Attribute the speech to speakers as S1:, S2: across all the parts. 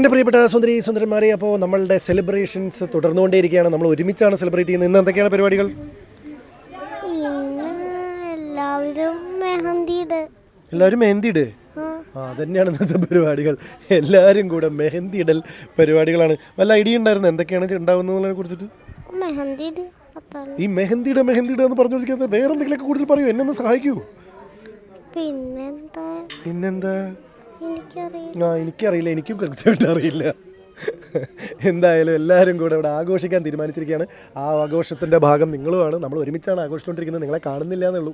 S1: എൻ്റെ പ്രിയപ്പെട്ട സുന്ദരി സുന്ദരന്മാരെ, അപ്പോൾ നമ്മളുടെ സെലിബ്രേഷൻസ് തുടർന്നുകൊണ്ടേയിരിക്കുകയാണ്. നമ്മൾ ഒരുമിച്ചാണ് സെലിബ്രേറ്റ് ചെയ്യുന്നത്. ഇന്ന് എന്തൊക്കെയാണ് പരിപാടികൾ? എല്ലാവരും മെഹന്തിയിട്. തന്നെയാണ് ഇന്നത്തെ പരിപാടികൾ. എല്ലാവരും കൂടെ മെഹന്തിയിടൽ പരിപാടികളാണ്. വല്ല ഐഡിയ ഉണ്ടായിരുന്നു എന്തൊക്കെയാണ് ഉണ്ടാവുന്നതിനെ കുറിച്ചിട്ട്? ഈ മെഹന്തിയുടെ എന്ന് പറഞ്ഞുകൊണ്ടിരിക്കുന്നത് വേറെ എന്തെങ്കിലുമൊക്കെ കൂടുതൽ പറയൂ, എന്നെ ഒന്ന് സഹായിക്കൂ. പിന്നെന്താ? എനിക്കറിയില്ല, എനിക്കും കൃത്യമായിട്ട് അറിയില്ല. എന്തായാലും എല്ലാവരും കൂടെ ഇവിടെ ആഘോഷിക്കാൻ തീരുമാനിച്ചിരിക്കുകയാണ്. ആ ആഘോഷത്തിൻ്റെ ഭാഗം നിങ്ങളുമാണ്. നമ്മൾ ഒരുമിച്ചാണ് ആഘോഷിച്ചുകൊണ്ടിരിക്കുന്നത്. നിങ്ങളെ കാണുന്നില്ല എന്നുള്ളൂ.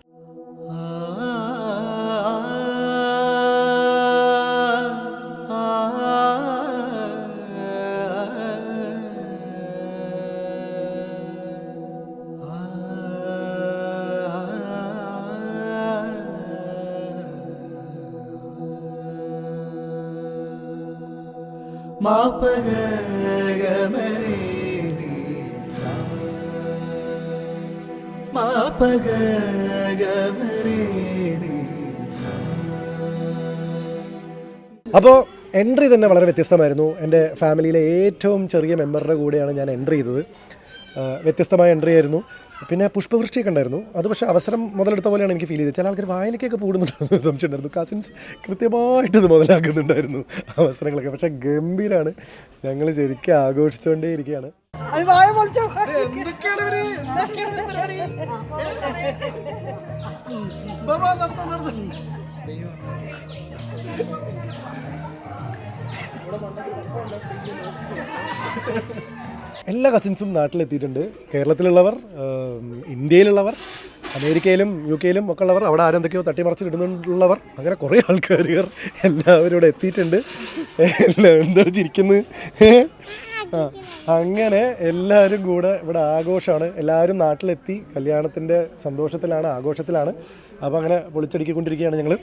S1: അപ്പോൾ എൻട്രി തന്നെ വളരെ വ്യത്യസ്തമായിരുന്നു. എൻ്റെ ഫാമിലിയിലെ ഏറ്റവും ചെറിയ മെമ്പറുടെ കൂടെയാണ് ഞാൻ എൻട്രി ചെയ്തത്. വ്യത്യസ്തമായ എൻട്രി ആയിരുന്നു. പിന്നെ പുഷ്പവൃഷ്ടിയൊക്കെ ഉണ്ടായിരുന്നു. അത് പക്ഷേ അവസരം മുതലെടുത്ത പോലെയാണ് എനിക്ക് ഫീൽ ചെയ്തത്. ചില ആൾക്കാർ വായിലേക്കൊക്കെ കൂടുന്നുണ്ടായിരുന്നു സംശയം ഉണ്ടായിരുന്നു. കസിൻസ് കൃത്യമായിട്ട് ഇത് മുതലാക്കുന്നുണ്ടായിരുന്നു അവസരങ്ങളൊക്കെ. പക്ഷേ ഗംഭീരമാണ്. ഞങ്ങൾ ശരിക്കും ആഘോഷിച്ചുകൊണ്ടേ ഇരിക്കുകയാണ്. എല്ലാ കസിൻസും നാട്ടിലെത്തിയിട്ടുണ്ട്. കേരളത്തിലുള്ളവർ, ഇന്ത്യയിലുള്ളവർ, അമേരിക്കയിലും UK ഒക്കെ ഉള്ളവർ, അവിടെ ആരെന്തൊക്കെയോ തട്ടിമറിച്ചിടുന്നുള്ളവർ, അങ്ങനെ കുറേ ആൾക്കാർ എല്ലാവരും ഇവിടെ എത്തിയിട്ടുണ്ട്. എന്താണ് ചിരിക്കുന്നത്? അങ്ങനെ എല്ലാവരും കൂടെ ഇവിടെ ആഘോഷമാണ്. എല്ലാവരും നാട്ടിലെത്തി കല്യാണത്തിൻ്റെ സന്തോഷത്തിലാണ്, ആഘോഷത്തിലാണ്. അപ്പോൾ അങ്ങനെ പൊളിച്ചടുക്കിക്കൊണ്ടിരിക്കുകയാണ് ഞങ്ങൾ.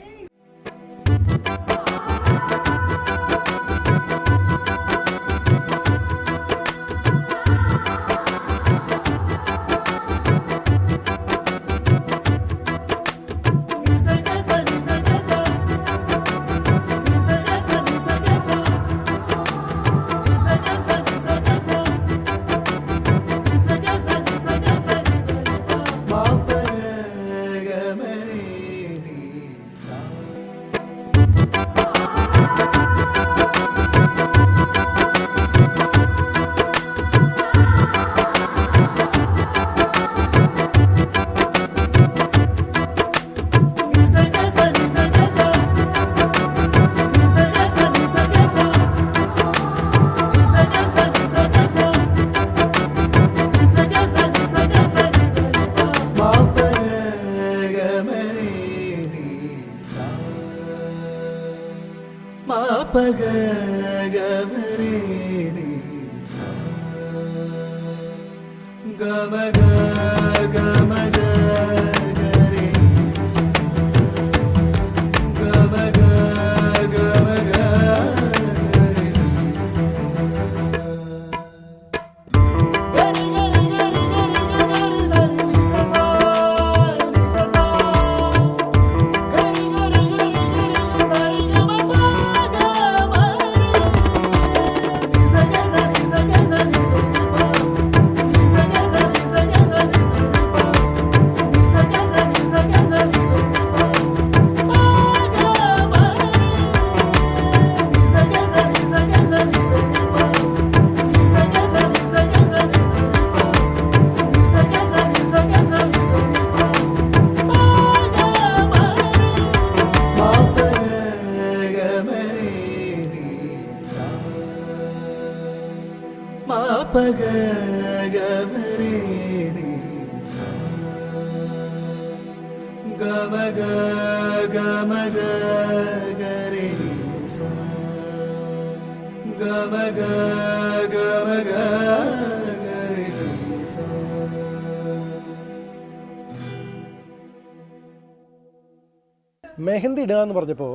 S1: മെഹന്തി ഇടുക എന്ന് പറഞ്ഞപ്പോൾ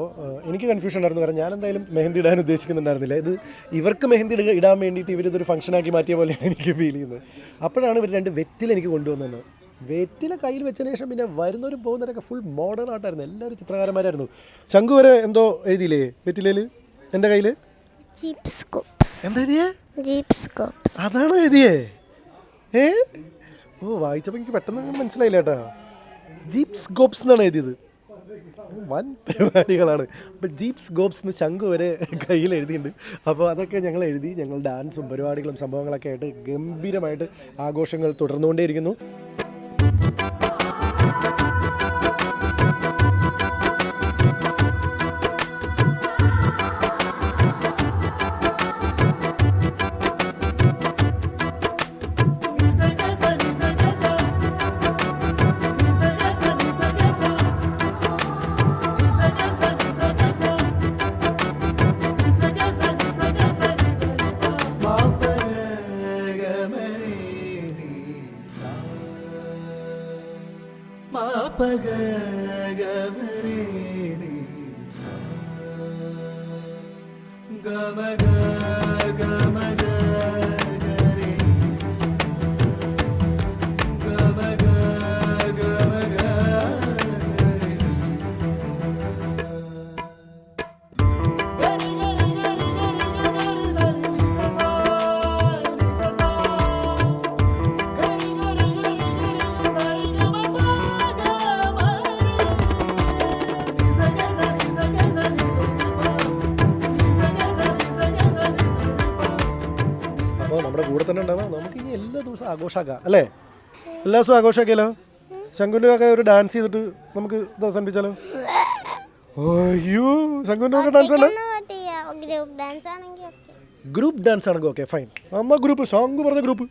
S1: എനിക്ക് കൺഫ്യൂഷൻ ഉണ്ടായിരുന്നു. കാരണം ഞാൻ എന്തായാലും മെഹന്തി ഇടാൻ ഉദ്ദേശിക്കുന്നുണ്ടായിരുന്നില്ല. ഇത് ഇവർക്ക് മെഹന്തി ഇടാൻ വേണ്ടിയിട്ട് ഇവരിതൊരു ഫംഗ്ഷനാക്കി മാറ്റിയ പോലെയാണ് എനിക്ക് ഫീൽ ചെയ്യുന്നത്. അപ്പോഴാണ് ഇവർ 2 വെറ്റില എനിക്ക് കൊണ്ടുവന്നത്. വെറ്റില കയ്യിൽ വെച്ചതിന് ശേഷം പിന്നെ വരുന്നവരും പോകുന്നവരൊക്കെ ഫുൾ മോഡേൺ ആയിട്ടായിരുന്നു. എല്ലാവരും ചിത്രകാരന്മാരായിരുന്നു. ശംഖു വരെ എന്തോ എഴുതിയില്ലേ വെറ്റിലയിൽ എൻ്റെ കയ്യിൽ?
S2: Jeep scopes.
S1: എന്താ എഴുതിയേ?
S2: Jeep scopes.
S1: അതാണോ എഴുതിയേ? ഓ, വായിച്ചപ്പോൾ എനിക്ക് പെട്ടെന്ന് മനസ്സിലായില്ല കേട്ടോ. ജീപ്സ് ഗോപ്സ് എന്നാണ് എഴുതിയത്. വൻ പരിപാടികളാണ്. അപ്പോൾ ജീപ്സ് ഗോപ്സ് എന്ന് ശംഖു വരെ കയ്യിൽ എഴുതിയിട്ടുണ്ട്. അപ്പോൾ അതൊക്കെ ഞങ്ങൾ എഴുതി. ഞങ്ങൾ ഡാൻസും പരിപാടികളും സംഭവങ്ങളൊക്കെ ആയിട്ട് ഗംഭീരമായിട്ട് ആഘോഷങ്ങൾ തുടർന്നുകൊണ്ടേയിരിക്കുന്നു. അപ്പോൾ നമ്മുടെ കൂടെ തന്നെ ഉണ്ടാവാം. നമുക്ക് ഇനി എല്ലാ ദിവസവും ആഘോഷമാക്കാം അല്ലേ? എല്ലാ ദിവസവും ആഘോഷമാക്കിയാലോ? ശങ്കുൻ്റെ ഒക്കെ ഒരു ഡാൻസ് ചെയ്തിട്ട് നമുക്ക് ദിവസം പിടിച്ചാലോ? അയ്യോ, ശങ്കുൻ്റെ ഒക്കെ ഡാൻസ് ഉണ്ട്. ഗ്രൂപ്പ് ഡാൻസ് ആണെങ്കിൽ ഓക്കെ, ഫൈൻ. എന്നാ ഗ്രൂപ്പ് ശങ്കു പറഞ്ഞ ഗ്രൂപ്പ്.